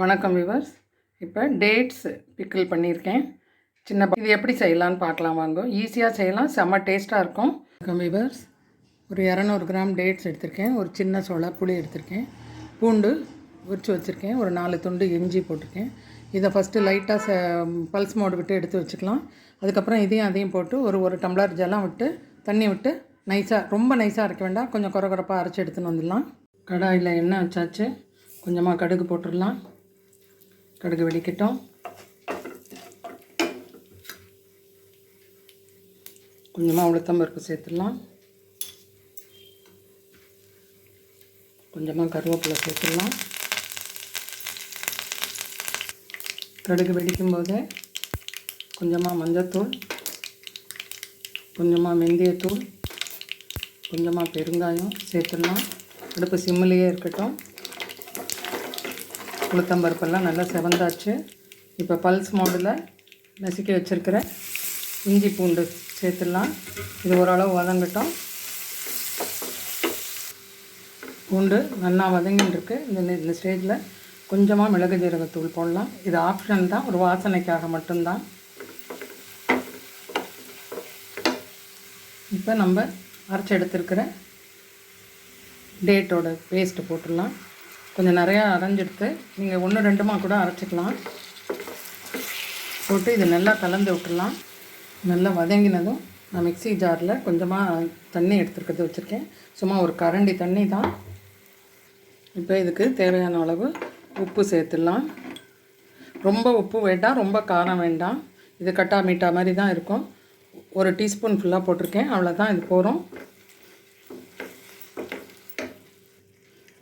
வணக்கம் விவர்ஸ். இப்போ dates pickle பண்ணியிருக்கேன். இது எப்படி செய்யலான்னு பார்க்கலாம் வாங்க. ஈஸியாக செய்யலாம், செம்ம டேஸ்ட்டாக இருக்கும். வணக்கம் விவர்ஸ். ஒரு 200 கிராம் டேட்ஸ் எடுத்திருக்கேன். ஒரு சின்ன சோளா புளி எடுத்திருக்கேன். பூண்டு உரித்து வச்சுருக்கேன். ஒரு 4 துண்டு இஞ்சி போட்டிருக்கேன். இதை ஃபஸ்ட்டு லைட்டாக பல்ஸ் மோடு விட்டு எடுத்து வச்சுக்கலாம். அதுக்கப்புறம் அதையும் போட்டு ஒரு டம்ளர் ஜலம் விட்டு தண்ணி விட்டு நைஸாக, ரொம்ப நைஸாக அரைக்க வேண்டாம், கொஞ்சம் குறப்பாக அரைச்சி எடுத்துன்னு வந்துடலாம். கடாயில் எண்ணெய் வச்சாச்சு. கொஞ்சமாக கடுகு போட்டுடலாம். கடுகு வெடிக்கட்டும். கொஞ்சமாக உளுத்தம்பருப்பு சேர்த்துடலாம். கொஞ்சமாக கருவேப்பிலை சேர்த்துடலாம். கடுகு வெடிக்கும்போது கொஞ்சமாக மஞ்சத்தூள், கொஞ்சமாக வெந்தயத்தூள், கொஞ்சமாக பெருங்காயம் சேர்த்துடலாம். அடுப்பு சிம்மிலேயே இருக்கட்டும். உளுத்தம்பருப்பெல்லாம் நல்லா செவந்தாச்சு. இப்போ பல்ஸ் மோடில் நசுக்கி வச்சுருக்கிற இஞ்சி பூண்டு சேர்த்துடலாம். இது ஓரளவு வதங்கட்டும். பூண்டு நல்லா வதங்கின்னு இந்த ஸ்டேஜில் கொஞ்சமாக மிளகு ஜீரகத்தூள் போடலாம். இது ஆப்ஷன் தான், ஒரு வாசனைக்காக மட்டும்தான். இப்போ நம்ம அரைச்சி எடுத்துருக்கிற டேட்டோட பேஸ்ட்டு போட்டுடலாம். கொஞ்சம் நிறையா அரைஞ்செடுத்து நீங்கள் 1-2 கூட அரைச்சிக்கலாம். போட்டு இது நல்லா கலந்து விட்டுடலாம். நல்லா வதங்கினதும் நான் மிக்ஸி ஜாரில் கொஞ்சமாக தண்ணி எடுத்துருக்கிறது வச்சுருக்கேன். சும்மா ஒரு கரண்டி தண்ணி தான். இப்போ இதுக்கு தேவையான அளவு உப்பு சேர்த்துடலாம். ரொம்ப உப்பு வேண்டாம், ரொம்ப காரம் வேண்டாம். இது கட்டா மீட்டா மாதிரி தான் இருக்கும். 1 டீஸ்பூன் ஃபுல்லாக போட்டிருக்கேன், அவ்வளோதான். இது போகிறோம்.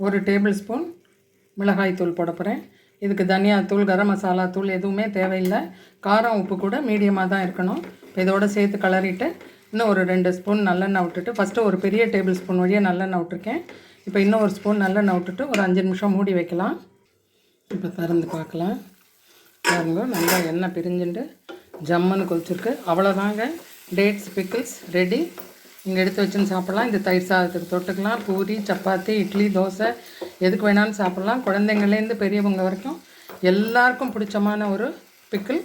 1 டேபிள் ஸ்பூன் மிளகாய் தூள் போட போகிறேன். இதுக்கு தனியாத்தூள், கரம் மசாலா தூள் எதுவுமே தேவையில்லை. காரம் உப்பு கூட மீடியமாக தான் இருக்கணும். இப்போ இதோடு சேர்த்து கலரிட்டு இன்னும் ஒரு 2 ஸ்பூன் நல்லெண்ணெய் விட்டுட்டு, ஃபஸ்ட்டு ஒரு பெரிய டேபிள் ஸ்பூன் வழியாக நல்லெண்ணெய் விட்டுருக்கேன். இப்போ இன்னும் 1 ஸ்பூன் நல்லெண்ணெய் விட்டுட்டு ஒரு 5 நிமிஷம் மூடி வைக்கலாம். இப்போ திறந்து பார்க்கலாம். பாருங்க, நல்லா எண்ணெய் பிரிஞ்சுட்டு ஜம்முன்னு கொதிச்சிருக்கு. அவ்வளோதாங்க, டேட்ஸ் பிக்கிள்ஸ் ரெடி. இங்கே எடுத்து வச்சுன்னு சாப்பிட்லாம். இந்த தயிர் சாதத்துக்கு தொட்டுக்கலாம். பூரி, சப்பாத்தி, இட்லி, தோசை எதுக்கு வேணாலும் சாப்பிட்லாம். குழந்தைங்கள்லேருந்து பெரியவங்க வரைக்கும் எல்லாருக்கும் பிடிச்சமான ஒரு பிக்கிள்.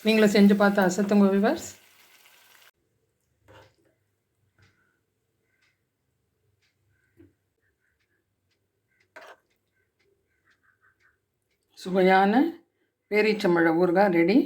நீங்களும் செஞ்சு பார்த்து அசத்துங்க விவர்ஸ். சுவையான பேரீச்சம்பழ ஊறுகாய் ரெடி.